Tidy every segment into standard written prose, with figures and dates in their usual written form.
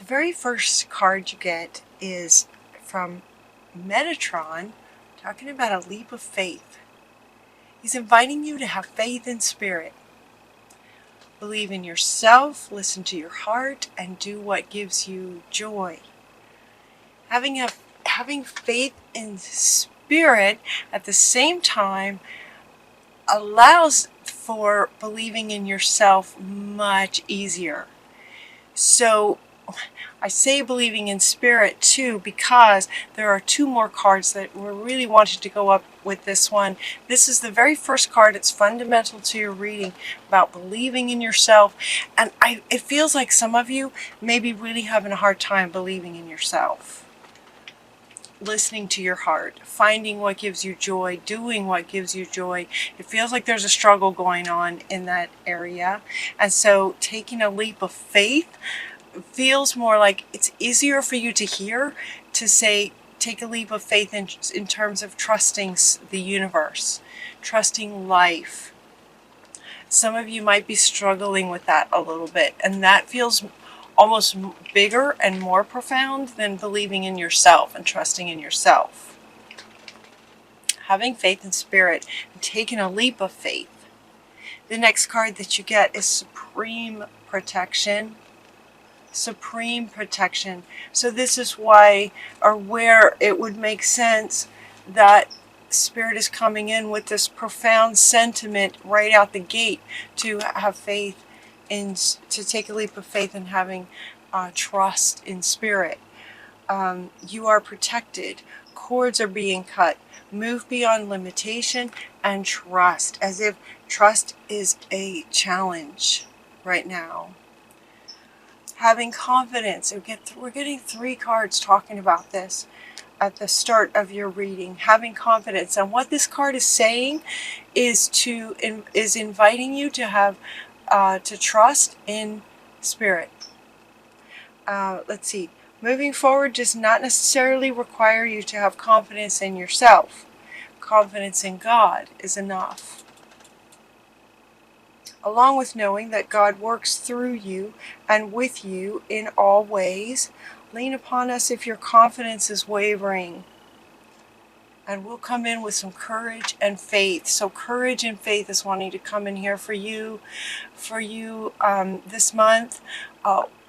very first card you get is from Metatron, talking about a leap of faith. He's inviting you to have faith in spirit. Believe in yourself, listen to your heart, and do what gives you joy. Having faith in spirit at the same time allows for believing in yourself much easier. So I say believing in spirit too because there are two more cards that were really wanted to go up with this one. This is the very first card. It's fundamental to your reading about believing in yourself. And it feels like some of you may be really having a hard time believing in yourself. Listening to your heart, finding what gives you joy, doing what gives you joy. It feels like there's a struggle going on in that area. And so taking a leap of faith feels more like it's easier for you to hear, to say, take a leap of faith in terms of trusting the universe, trusting life. Some of you might be struggling with that a little bit, and that feels almost bigger and more profound than believing in yourself and trusting in yourself. Having faith in spirit and taking a leap of faith. The next card that you get is Supreme Protection. Supreme protection. So this is why, or where it would make sense that Spirit is coming in with this profound sentiment right out the gate to have faith in, to take a leap of faith in having trust in Spirit. You are protected. Cords are being cut. Move beyond limitation and trust, as if trust is a challenge right now. Having confidence. We're getting 3 cards talking about this at the start of your reading. Having confidence. And what this card is saying is inviting you to have to trust in spirit. Let's see. Moving forward does not necessarily require you to have confidence in yourself. Confidence in God is enough. Along with knowing that God works through you and with you in all ways. Lean upon us if your confidence is wavering. And we'll come in with some courage and faith. So courage and faith is wanting to come in here for you this month,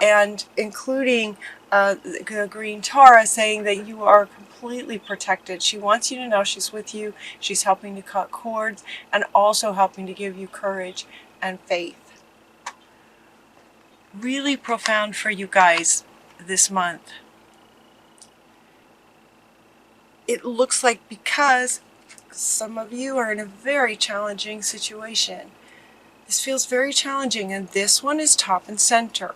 and including the Green Tara saying that you are completely protected. She wants you to know she's with you. She's helping to cut cords and also helping to give you courage and faith. Really profound for you guys this month. It looks like because some of you are in a very challenging situation. This feels very challenging, and this one is top and center.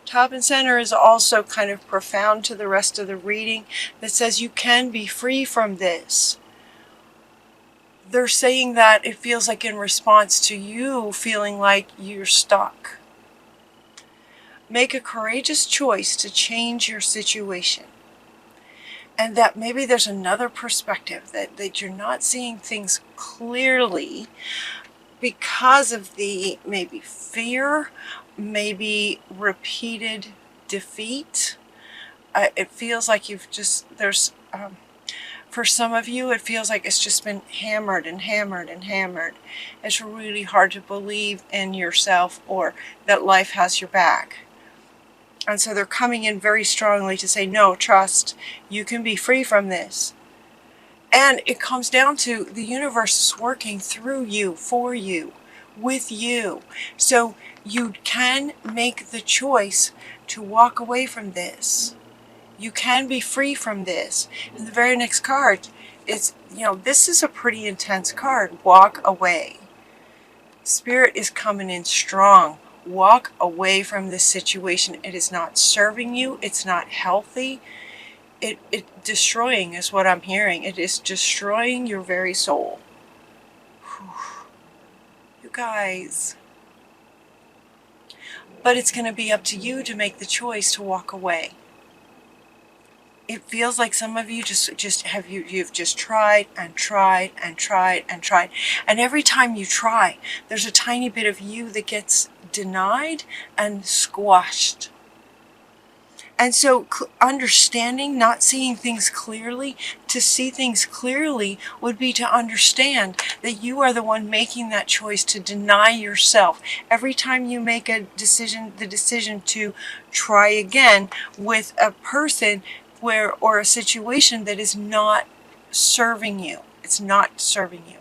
Top and center is also kind of profound to the rest of the reading that says you can be free from this. They're saying that it feels like in response to you feeling like you're stuck. Make a courageous choice to change your situation. And that maybe there's another perspective, that you're not seeing things clearly because of the maybe fear, maybe repeated defeat. It feels like for some of you, it feels like it's just been hammered and hammered and hammered. It's really hard to believe in yourself or that life has your back. And so they're coming in very strongly to say, no, trust, you can be free from this. And it comes down to the universe is working through you, for you, with you. So you can make the choice to walk away from this. You can be free from this. And the very next card is, this is a pretty intense card. Walk away. Spirit is coming in strong. Walk away from this situation. It is not serving you. It's not healthy. It destroying is what I'm hearing. It is destroying your very soul. Whew. You guys. But it's going to be up to you to make the choice to walk away. It feels like some of you you've just tried and tried and tried and tried. And every time you try, there's a tiny bit of you that gets denied and squashed. And so understanding, not seeing things clearly, to see things clearly would be to understand that you are the one making that choice to deny yourself. Every time you make a decision, the decision to try again with a person or a situation that is not serving you. It's not serving you.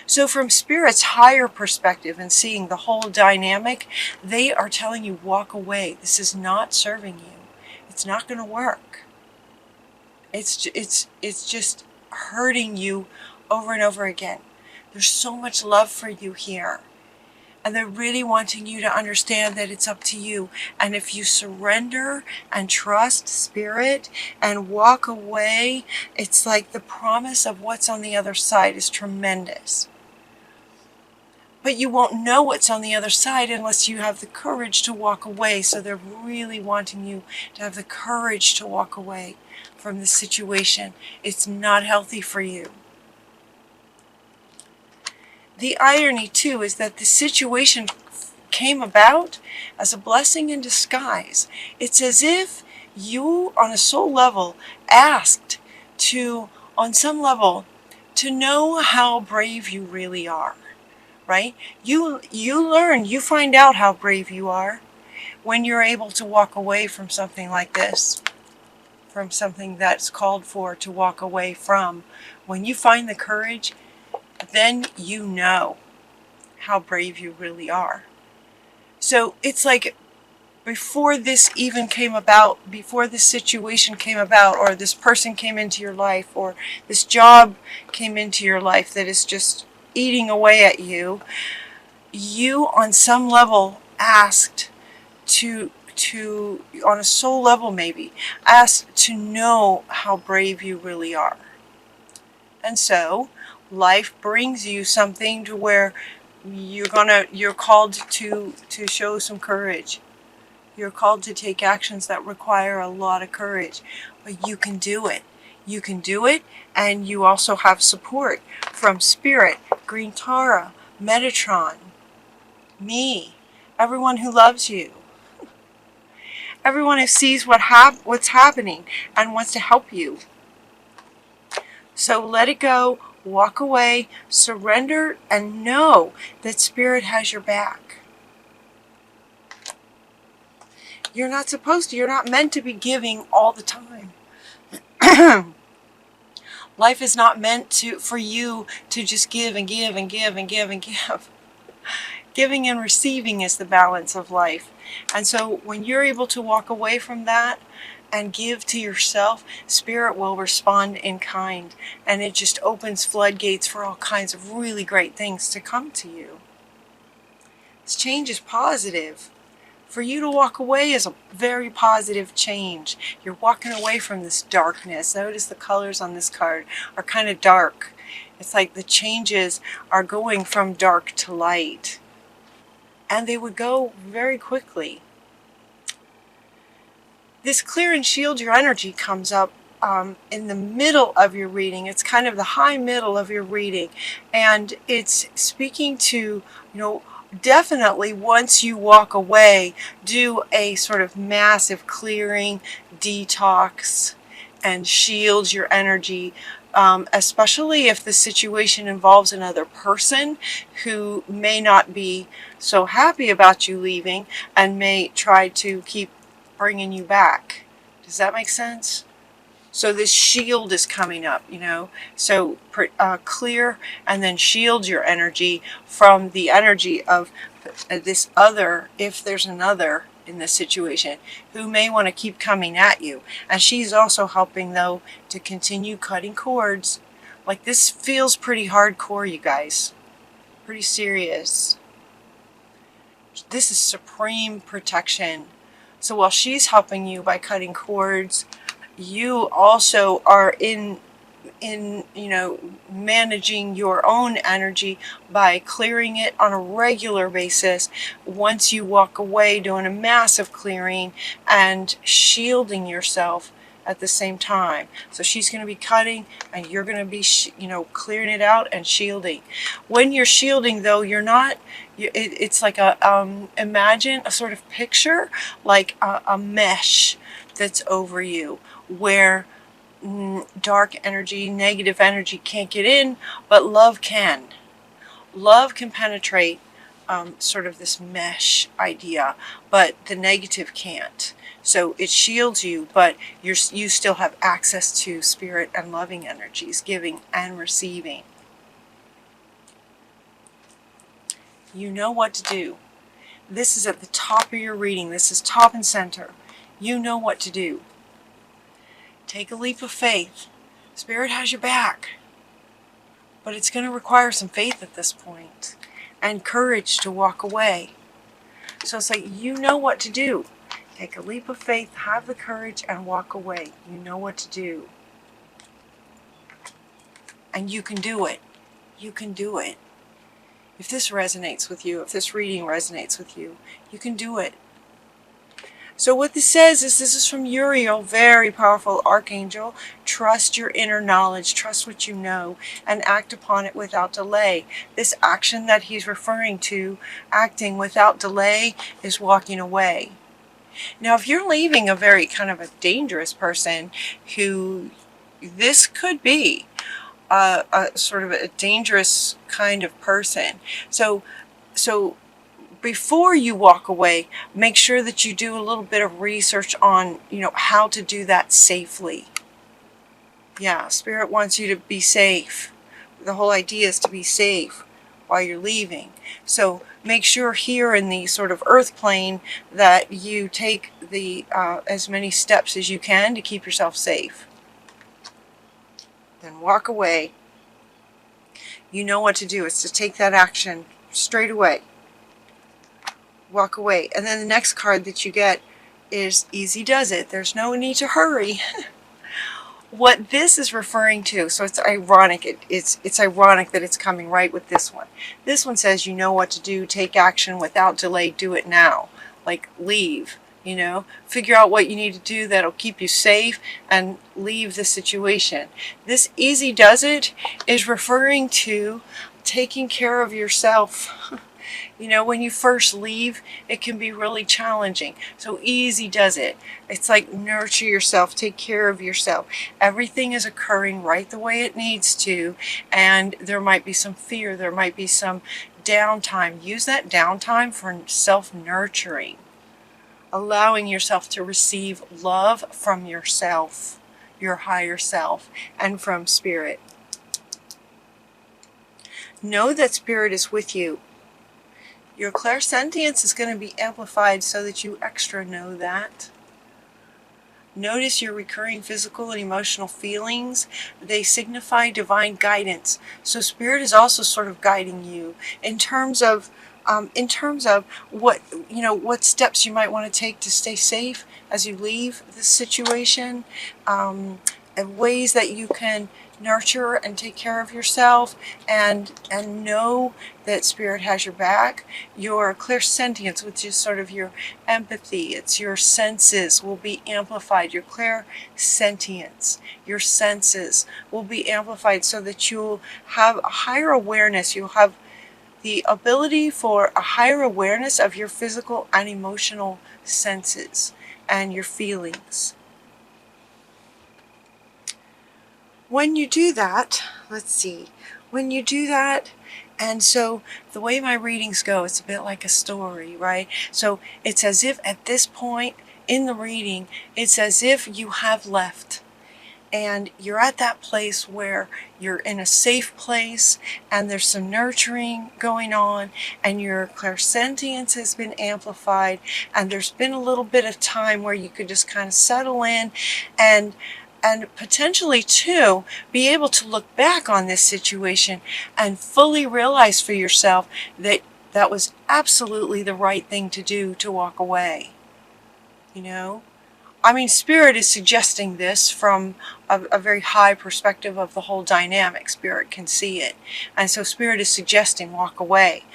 So from Spirit's higher perspective and seeing the whole dynamic, they are telling you, walk away. This is not serving you. It's not going to work. It's just hurting you over and over again. There's so much love for you here. And they're really wanting you to understand that it's up to you. And if you surrender and trust Spirit and walk away, it's like the promise of what's on the other side is tremendous. But you won't know what's on the other side unless you have the courage to walk away. So they're really wanting you to have the courage to walk away from the situation. It's not healthy for you. The irony, too, is that the situation came about as a blessing in disguise. It's as if you, on a soul level, asked to, on some level, to know how brave you really are. Right? You learn, you find out how brave you are when you're able to walk away from something like this, from something that's called for to walk away from. When you find the courage, then you know how brave you really are. So it's like before this even came about, before this situation came about, or this person came into your life, or this job came into your life that is just eating away at you, you on some level asked to on a soul level maybe, asked to know how brave you really are. And so life brings you something to where you're called to show some courage. You're called to take actions that require a lot of courage, but you can do it. You can do it, and you also have support from Spirit, Green Tara, Metatron, me, everyone who loves you, everyone who sees what's happening and wants to help you. So let it go, walk away, surrender, and know that Spirit has your back. You're not supposed to, you're not meant to be giving all the time. Life is not meant for you to just give and give and give and give and give. Giving and receiving is the balance of life. And so when you're able to walk away from that and give to yourself, Spirit will respond in kind. And it just opens floodgates for all kinds of really great things to come to you. This change is positive. For you to walk away is a very positive change. You're walking away from this darkness. Notice the colors on this card are kind of dark. It's like the changes are going from dark to light. And they would go very quickly. This clear and shield your energy comes up in the middle of your reading. It's kind of the high middle of your reading. And it's speaking to, definitely once you walk away, do a sort of massive clearing, detox, and shield your energy, especially if the situation involves another person who may not be so happy about you leaving and may try to keep bringing you back. Does that make sense? So this shield is coming up, so clear and then shield your energy from the energy of this other, if there's another in this situation, who may want to keep coming at you. And she's also helping, though, to continue cutting cords. Like, this feels pretty hardcore, you guys. Pretty serious. This is supreme protection. So while she's helping you by cutting cords, you also are in managing your own energy by clearing it on a regular basis. Once you walk away, doing a massive clearing and shielding yourself at the same time. So she's going to be cutting and you're going to be clearing it out and shielding. When you're shielding, though, you're not, it's like imagine a sort of picture like a mesh that's over you, where dark energy, negative energy can't get in, but love can. Love can penetrate sort of this mesh idea, but the negative can't. So it shields you, but you still have access to spirit and loving energies, giving and receiving. You know what to do. This is at the top of your reading. This is top and center. You know what to do. Take a leap of faith. Spirit has your back. But it's going to require some faith at this point and courage to walk away. So it's like, you know what to do. Take a leap of faith, have the courage, and walk away. You know what to do. And you can do it. You can do it. If this resonates with you, if this reading resonates with you, you can do it. So what this says is, this is from Uriel, very powerful archangel. Trust your inner knowledge, trust what you know, and act upon it without delay. This action that he's referring to, acting without delay, is walking away. Now, if you're leaving a very kind of a dangerous person, who this could be a sort of a dangerous kind of person. So before you walk away, make sure that you do a little bit of research on, how to do that safely. Yeah, Spirit wants you to be safe. The whole idea is to be safe while you're leaving. So make sure here in the sort of earth plane that you take the as many steps as you can to keep yourself safe. Then walk away. You know what to do. It's to take that action straight away. Walk away. And then the next card that you get is easy does it. There's no need to hurry. What this is referring to, so it's ironic. It's ironic that it's coming right with this one. This one says, you know what to do. Take action without delay. Do it now. Like, leave. Figure out what you need to do that'll keep you safe and leave the situation. This easy does it is referring to taking care of yourself. When you first leave, it can be really challenging. So easy does it. It's like, nurture yourself, take care of yourself. Everything is occurring right the way it needs to, and there might be some fear, there might be some downtime. Use that downtime for self-nurturing. Allowing yourself to receive love from yourself, your higher self, and from Spirit. Know that Spirit is with you. Your clairsentience is going to be amplified so that you extra know that. Notice your recurring physical and emotional feelings. They signify divine guidance. So Spirit is also sort of guiding you in terms of what steps you might want to take to stay safe as you leave this situation, and ways that you can nurture and take care of yourself, and know that Spirit has your back. Your clairsentience, which is sort of your empathy, it's your senses, will be amplified. Your clairsentience, your senses will be amplified so that you'll have a higher awareness. You'll have the ability for a higher awareness of your physical and emotional senses and your feelings. When you do that, and so the way my readings go, it's a bit like a story, right? So it's as if at this point in the reading, it's as if you have left. And you're at that place where you're in a safe place, and there's some nurturing going on, and your clairsentience has been amplified, and there's been a little bit of time where you could just kind of settle in and potentially too be able to look back on this situation and fully realize for yourself that that was absolutely the right thing to do, to walk away. Spirit is suggesting this from a very high perspective of the whole dynamic. Spirit can see it. And so Spirit is suggesting walk away.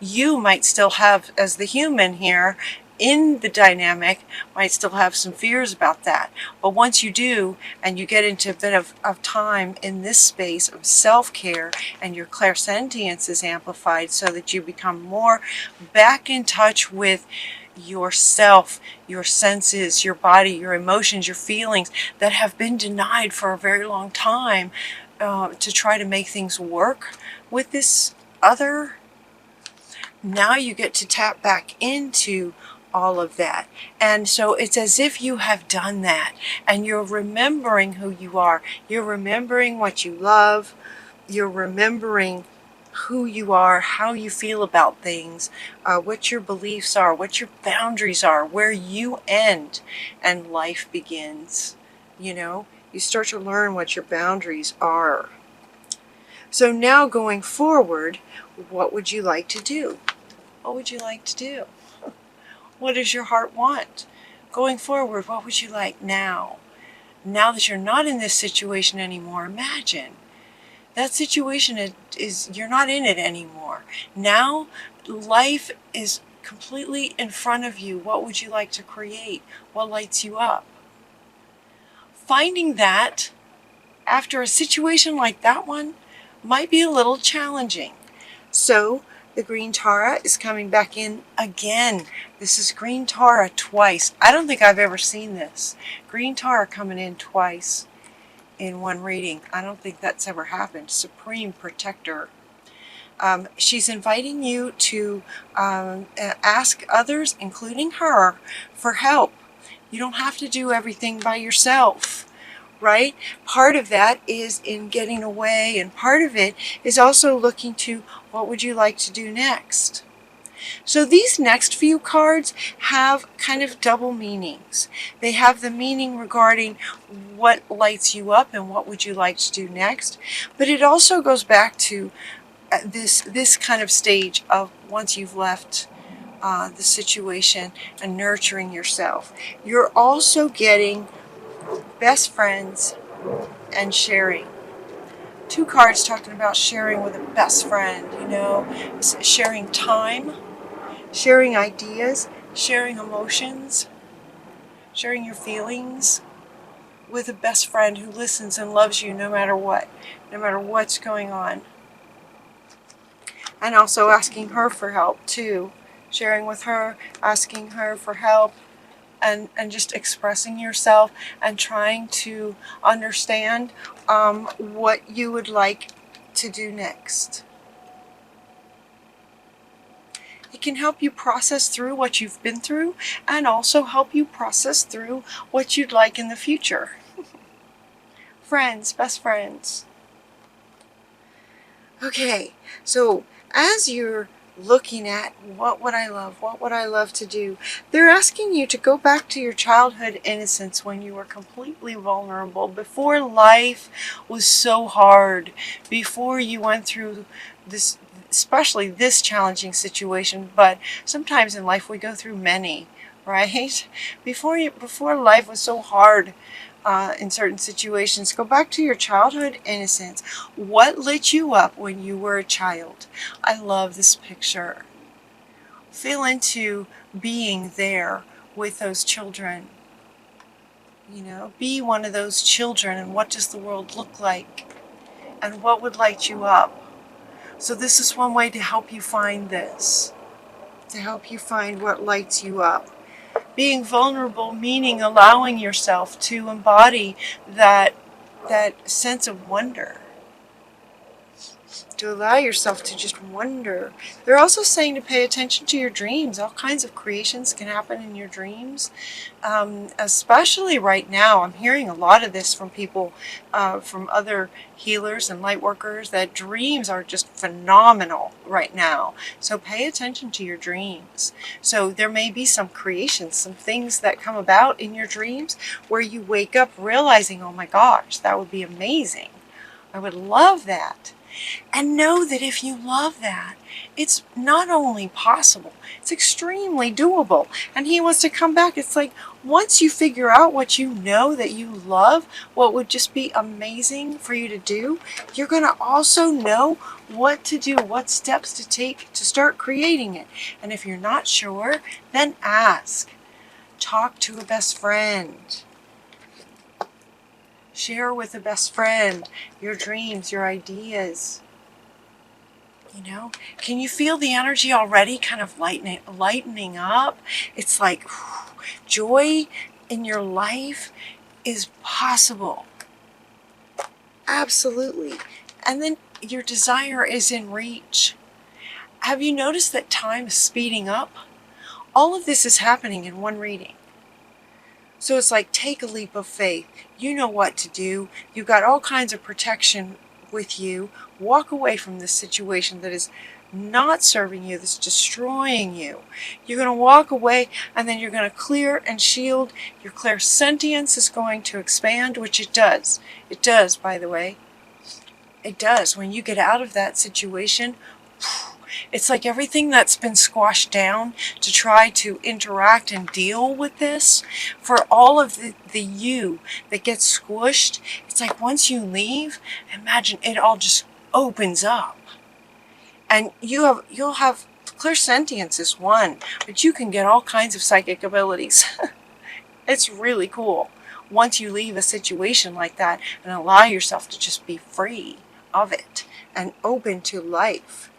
You might still have, as the human here, in the dynamic, might still have some fears about that. But once you do, and you get into a bit of time in this space of self-care, and your clairsentience is amplified so that you become more back in touch with yourself, your senses, your body, your emotions, your feelings that have been denied for a very long time, to try to make things work with this other. Now you get to tap back into all of that. And so it's as if you have done that and you're remembering who you are. You're remembering what you love. You're remembering who you are, how you feel about things, what your beliefs are, what your boundaries are, where you end and life begins. You start to learn what your boundaries are. So now going forward, what would you like to do? What would you like to do? What does your heart want? Going forward, what would you like now? Now that you're not in this situation anymore, imagine. That situation is you're not in it anymore. Now life is completely in front of you. What would you like to create? What lights you up? Finding that after a situation like that one might be a little challenging. So the green Tara is coming back in again. This is green Tara twice. I don't think I've ever seen this. Green Tara coming in twice in one reading. I don't think that's ever happened. Supreme Protector. She's inviting you to ask others, including her, for help. You don't have to do everything by yourself, right? Part of that is in getting away, and part of it is also looking to what would you like to do next. So these next few cards have kind of double meanings. They have the meaning regarding what lights you up and what would you like to do next. But it also goes back to this kind of stage of once you've left the situation and nurturing yourself. You're also getting best friends and sharing. Two cards talking about sharing with a best friend, sharing time, sharing ideas, sharing emotions, sharing your feelings with a best friend who listens and loves you no matter what, no matter what's going on. And also asking her for help too. Sharing with her, asking her for help, and just expressing yourself and trying to understand what you would like to do next. It can help you process through what you've been through and also help you process through what you'd like in the future. Friends, best friends. Okay, so as you're looking at what would I love to do, they're asking you to go back to your childhood innocence when you were completely vulnerable, before life was so hard, before you went through this, especially this challenging situation, but sometimes in life we go through many, right? Before life was so hard, in certain situations, go back to your childhood innocence. What lit you up when you were a child? I love this picture. Feel into being there with those children. Be one of those children, and what does the world look like? And what would light you up? So this is one way to help you find this, to help you find what lights you up. Being vulnerable, meaning allowing yourself to embody that sense of wonder. To allow yourself to just wonder. They're also saying to pay attention to your dreams. All kinds of creations can happen in your dreams. Especially right now, I'm hearing a lot of this from people, from other healers and light workers, that dreams are just phenomenal right now. So pay attention to your dreams. So there may be some creations, some things that come about in your dreams where you wake up realizing, oh my gosh, that would be amazing. I would love that. And know that if you love that, it's not only possible, it's extremely doable. And he wants to come back. It's like once you figure out what you know that you love, what would just be amazing for you to do, you're going to also know what to do, what steps to take to start creating it. And if you're not sure, then ask. Talk to a best friend. Share with a best friend your dreams, your ideas. You know, can you feel the energy already kind of lightening up? It's like joy in your life is possible. Absolutely. And then your desire is in reach. Have you noticed that time is speeding up? All of this is happening in one reading. So it's like, take a leap of faith. You know what to do. You've got all kinds of protection with you. Walk away from this situation that is not serving you, that's destroying you. You're going to walk away, and then you're going to clear and shield. Your clairsentience is going to expand, which it does. It does, by the way. It does. When you get out of that situation, it's like everything that's been squashed down to try to interact and deal with this, for all of the you that gets squished, it's like once you leave, imagine it all just opens up. And you'll have clairsentience is one, but you can get all kinds of psychic abilities. It's really cool once you leave a situation like that and allow yourself to just be free of it and open to life.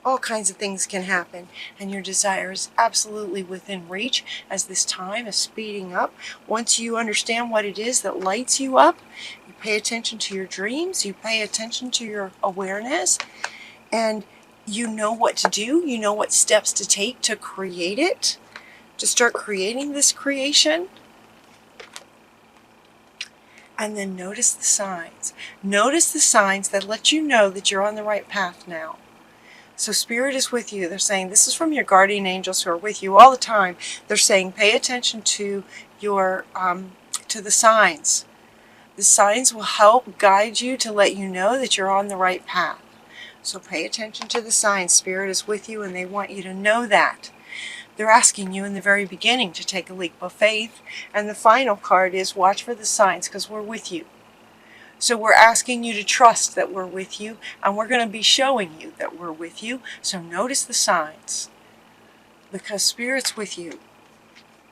All kinds of things can happen, and your desire is absolutely within reach as this time is speeding up. Once you understand what it is that lights you up, you pay attention to your dreams, you pay attention to your awareness, and you know what to do, you know what steps to take to create it, to start creating this creation. And then notice the signs. Notice the signs that let you know that you're on the right path now. So Spirit is with you. They're saying, this is from your guardian angels who are with you all the time. They're saying, pay attention to your to the signs. The signs will help guide you to let you know that you're on the right path. So pay attention to the signs. Spirit is with you, and they want you to know that. They're asking you in the very beginning to take a leap of faith. And the final card is watch for the signs, because we're with you. So we're asking you to trust that we're with you, and we're going to be showing you that we're with you. So notice the signs, because Spirit's with you.